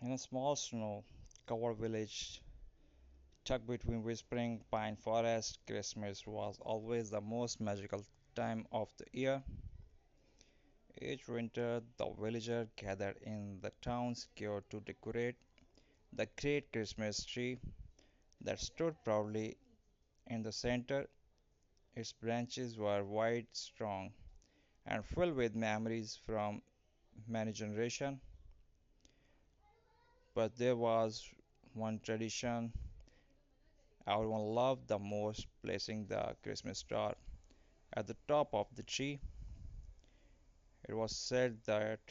In a small snow covered village tucked between whispering pine forests, Christmas was always the most magical time of the year. Each winter, the villagers gathered in the town square to decorate the great Christmas tree that stood proudly in the center. Its branches were wide, strong, and filled with memories from many generations. But there was one tradition everyone loved the most, placing the Christmas star at the top of the tree. It was said that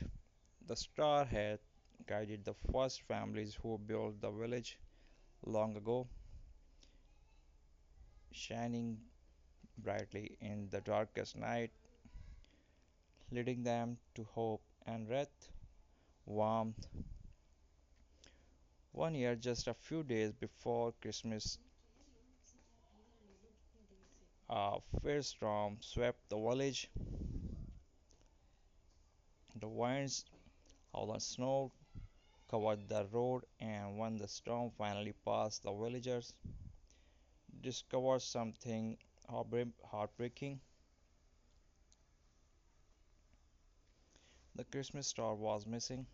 the star had guided the first families who built the village long ago, shining brightly in the darkest night, leading them to hope and wrath. Warmth. One year, just a few days before Christmas, a fierce storm swept the village. The winds of the snow covered the road, and when the storm finally passed, the villagers discovered something heartbreaking. The Christmas star was missing,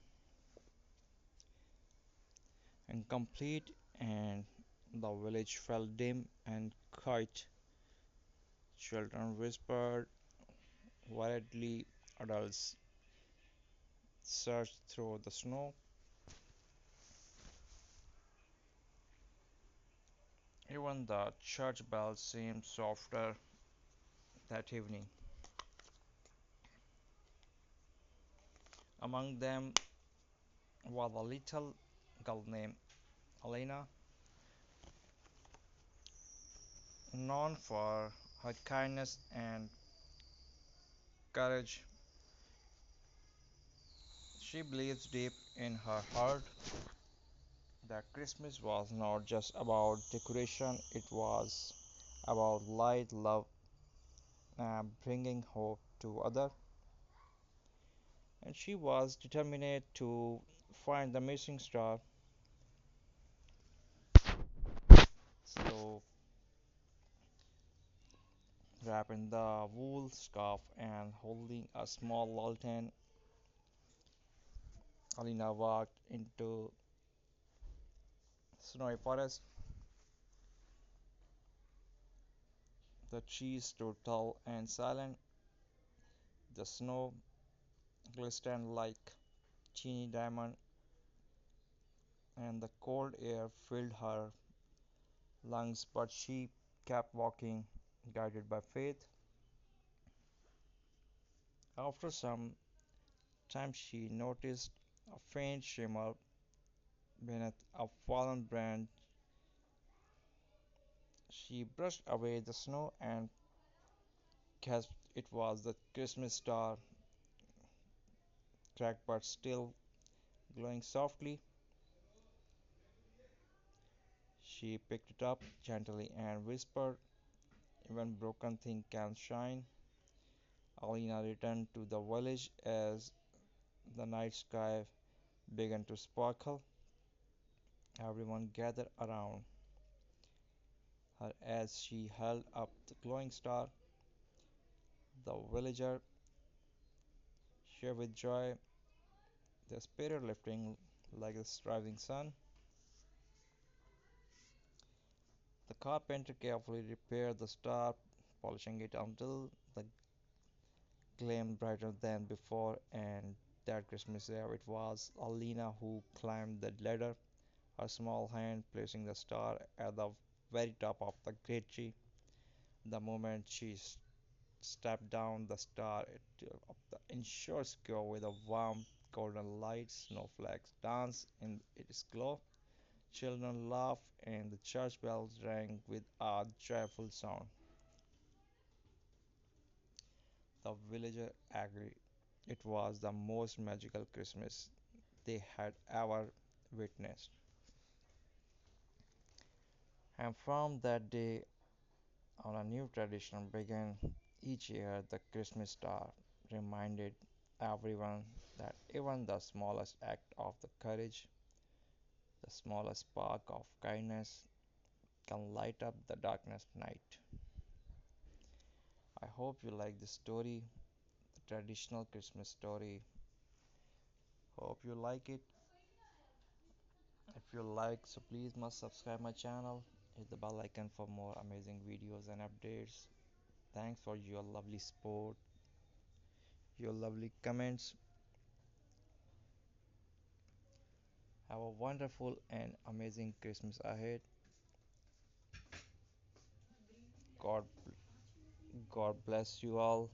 incomplete, and the village felt dim and quiet. Children whispered wildly, adults searched through the snow. Even the church bells seemed softer that evening. Among them was a little girl named Elena, known for her kindness and courage. She believes deep in her heart that Christmas was not just about decoration, it was about light, love, and bringing hope to others. And she was determined to find the missing star. So, wrapped in the wool scarf and holding a small lantern, Alina walked into snowy forest. The trees stood tall and silent. The snow glistened like teeny diamond, and the cold air filled her lungs. But she kept walking, guided by faith. After some time, she noticed a faint shimmer beneath a fallen branch. She brushed away the snow and gasped. It was the Christmas star, cracked but still glowing softly. She picked it up gently and whispered, "Even broken things can shine." Alina returned to the village as the night sky began to sparkle. Everyone gathered around her as she held up the glowing star. The villager cheered with joy, their spirit lifting like the rising sun. The carpenter carefully repaired the star, polishing it until the gleamed brighter than before. And that Christmas Eve, it was Alina who climbed the ladder, her small hand placing the star at the very top of the great tree. The moment she stepped down, the star of the inshore sky with a warm golden light, snowflakes danced in its glow. Children laughed, and the church bells rang with a joyful sound. The villagers agreed it was the most magical Christmas they had ever witnessed. And from that day on, a new tradition began. Each year, the Christmas star reminded everyone that even the smallest act of the courage The smallest spark of kindness can light up the darkness night. I hope you like this story, the traditional Christmas story. Hope you like it. If you like, so please must subscribe my channel. Hit the bell icon for more amazing videos and updates. Thanks for your lovely support, your lovely comments. Have a wonderful and amazing Christmas ahead. God, God bless you all.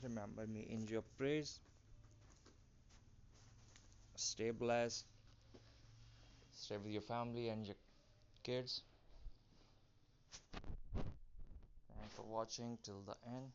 Remember me in your prayers. Stay blessed. Stay with your family and your kids. Thanks for watching till the end.